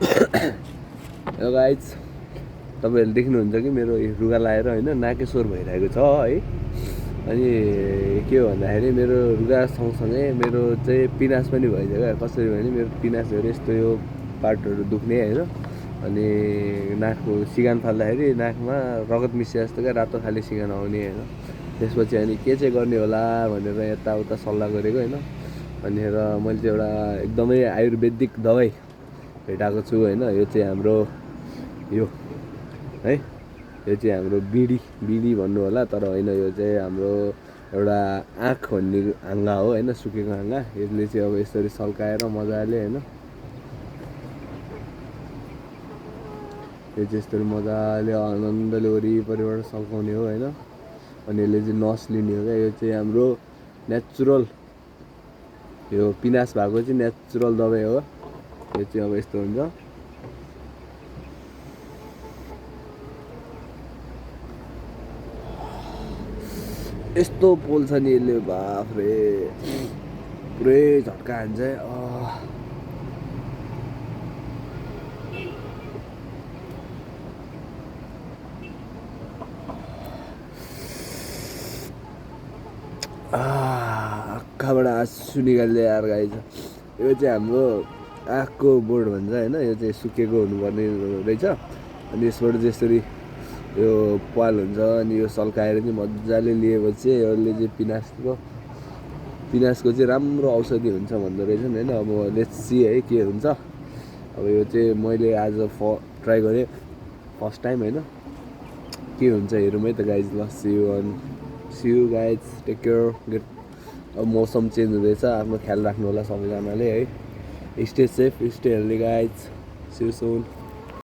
Hello guys, तपाईँहरूले देख्नुहुन्छ कि मेरो रुगा लाएर होइन नाके स्वर भइरहेको छ है। अनि के हो भन्दाखेरि मेरो रुगा सँगसँगै मेरो चाहिँ पिनास पनि भइदियो क्या। कसरी भने मेरो पिनासहरू यस्तो यो पार्टहरू दुख्ने होइन। अनि नाकको सिगान फाल्दाखेरि नाकमा रगत मिसिया जस्तो क्या रातो खाले सिगान आउने होइन। त्यसपछि अनि के चाहिँ गर्ने होला भनेर यताउता सल्लाह गरेको होइन। अनि मैले चाहिँ एउटा एकदमै आयुर्वेदिक दबाई भेटाएको छु होइन। यो चाहिँ हाम्रो यो है, यो चाहिँ हाम्रो बिडी भन्नु होला, तर होइन, यो चाहिँ हाम्रो एउटा आँख भन्ने हाँगा हो होइन, सुकेको हाँगा। यसले चाहिँ अब यसरी सल्काएर मजाले होइन, यो चाहिँ यस्तरी मजाले आनन्दले वरिपरिबाट सल्काउने हो होइन। अनि यसले चाहिँ नस लिने हो क्या। यो चाहिँ हाम्रो नेचुरल, यो पिनास भएको चाहिँ नेचुरल दबाई हो। यो चाहिँ अब यस्तो हुन्छ। यस्तो पोल्छ नि यसले, बाफ्रे पुरै झट्का हान्छ। आँखाबाट आँसु निकाल्दै यार गाइज। यो चाहिँ हाम्रो आँखको बोर्ड भन्छ होइन। यो चाहिँ सुकेको हुनुपर्ने रहेछ। अनि यसबाट चाहिँ यसरी यो पाल हुन्छ। अनि यो सल्काएर चाहिँ मजाले लिएपछि यसले चाहिँ पिनासको चाहिँ राम्रो औषधि हुन्छ भन्दो रहेछ नि होइन। अब लेट्स सी है के हुन्छ। अब यो चाहिँ मैले आज ट्राई गरेँ फर्स्ट टाइम होइन। के हुन्छ हेरौँ है त गाइज। ल see you guys, take care, get. अब मौसम चेन्ज हुँदैछ, आफ्नो ख्याल राख्नु होला सबैजनाले है। Stay safe, stay healthy guys, see you soon.